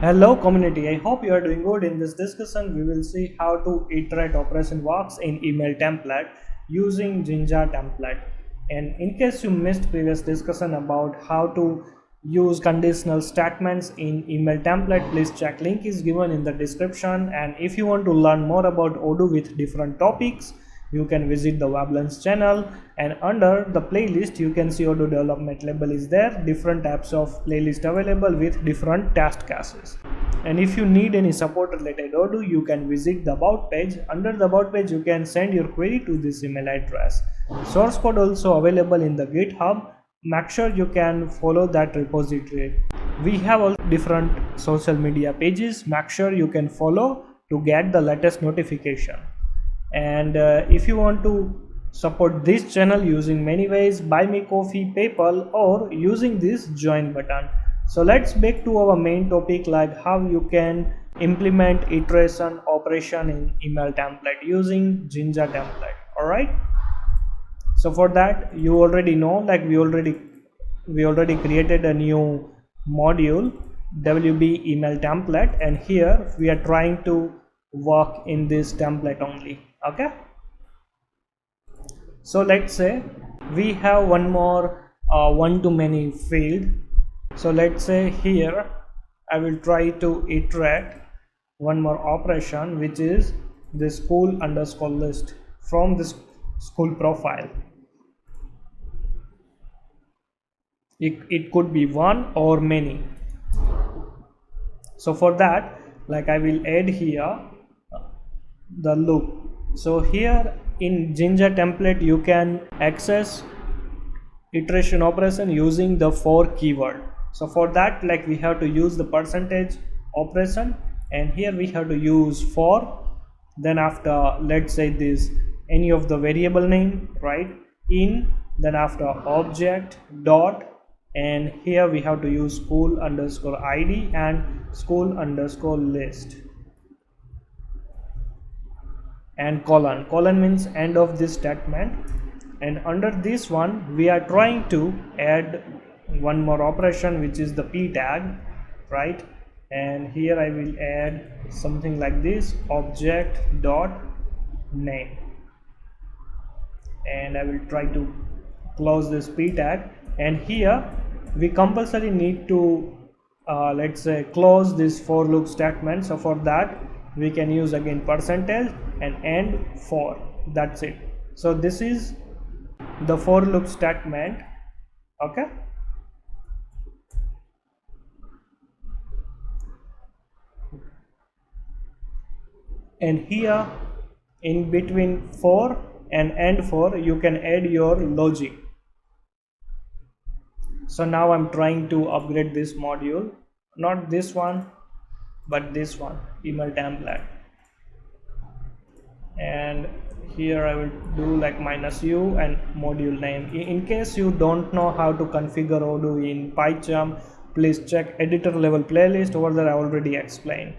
Hello community, I hope you are doing good. In this discussion we will see how to iterate operation works in email template using Jinja template. And in case you missed previous discussion about how to use conditional statements in email template, please check, link is given in the description. And if you want to learn more about Odoo with different topics, you can visit the WebLearns channel, and under the playlist you can see Odoo development label is there, different types of playlist available with different test cases. And if you need any support related Odoo, you can visit the about page. Under the about page you can send your query to this email address. Source code also available in the GitHub. Make sure you can follow that repository. We have all different social media pages. Make sure you can follow to get the latest notification. And if you want to support this channel using many ways, buy me coffee, PayPal, or using this join button. So let's back to our main topic, like how you can implement iteration operation in email template using Jinja template. All right, so for that you already know, like we already created a new module WB email template, and here we are trying to work in this template only. Okay, so let's say we have one more one to many field. So let's say here I will try to iterate one more operation, which is the school underscore list from this school profile. It could be one or many. So for that, like I will add here the loop. So here in Jinja template you can access iteration operation using the for keyword. So for that, like we have to use the percentage operation, and here we have to use for, then after let's say this any of the variable name, right, in, then after object dot, and here we have to use school underscore id and school underscore list, and colon means end of this statement. And under this one we are trying to add one more operation, which is the p tag, right? And here I will add something like this, object dot name, and I will try to close this p tag. And here we compulsory need to let's say close this for loop statement. So for that we can use again percentage and end for, that's it. So this is the for loop statement. Okay, and here in between for and end for you can add your logic. So now I'm trying to upgrade this module, not this one but this one, email template, and here I will do like -u and module name. In case you don't know how to configure Odoo in PyCharm, please check editor level playlist, over there I already explained.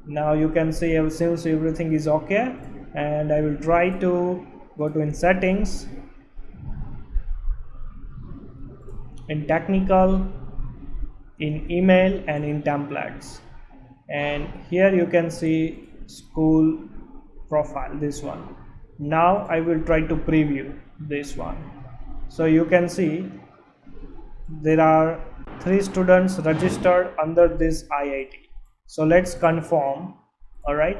Now you can see since everything is okay, and I will try to go to in settings, in technical, in email, and in templates, and here you can see school profile, this one. Now I will try to preview this one. So you can see there are 3 students registered under this IIT. So let's confirm. All right,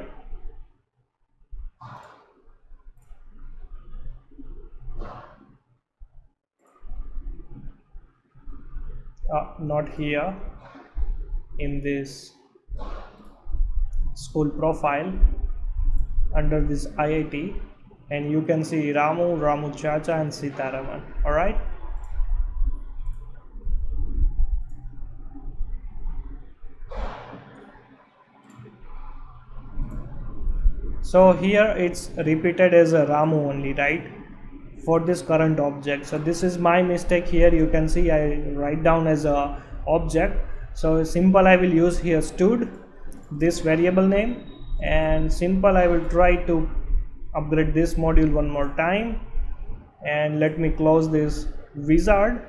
not here in this school profile under this IIT, and you can see Ramu Chacha and Sitaraman. All right, so here it's repeated as a Ramu only, right, for this current object. So this is my mistake. Here you can see I write down as a object. So simple I will use here stud, this variable name, and simple I will try to upgrade this module one more time, and let me close this wizard.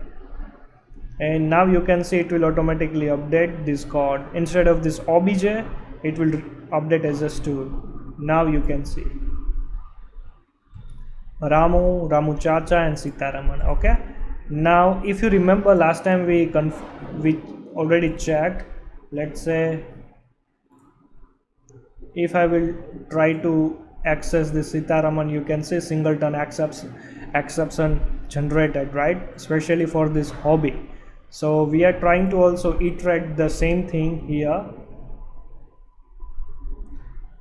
and now you can see it will automatically update this code. Instead of this obj, it will update as a stool. Now you can see Ramu Chacha and Sitaraman. Okay, now if you remember last time we already checked. Let's say if I will try to access this Sitaraman, you can see singleton exception generated, right? Especially for this hobby. So we are trying to also iterate the same thing here.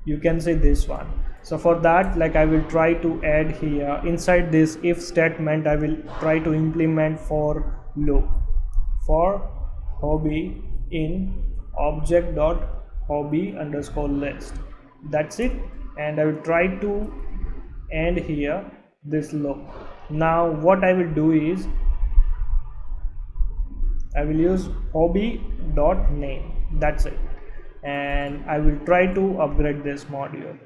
You can see this one. So for that, like I will try to add here inside this if statement, I will try to implement for loop for hobby in object.hobby underscore list. That's it, and I will try to end here this loop. Now what I will do is I will use hobby.name. That's it, and I will try to upgrade this module.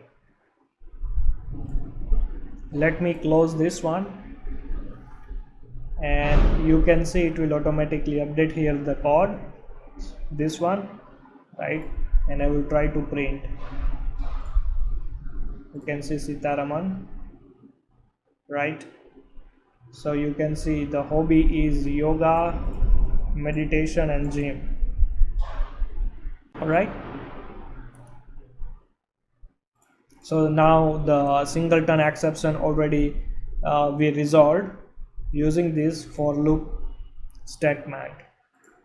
Let me close this one, and you can see it will automatically update here the code, this one, right? And I will try to print. You can see Sitaraman, right? So you can see the hobby is yoga, meditation and gym. All right, so now the singleton exception already we resolved using this for loop statement.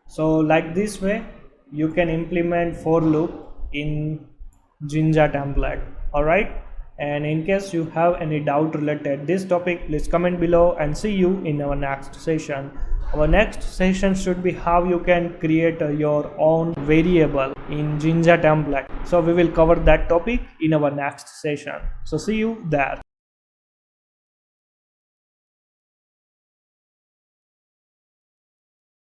So like this way you can implement for loop in Jinja template. All right, and in case you have any doubt related this topic, please comment below, and see you in our next session. Our next session should be how you can create your own variable in Jinja template. So we will cover that topic in our next session. So see you there.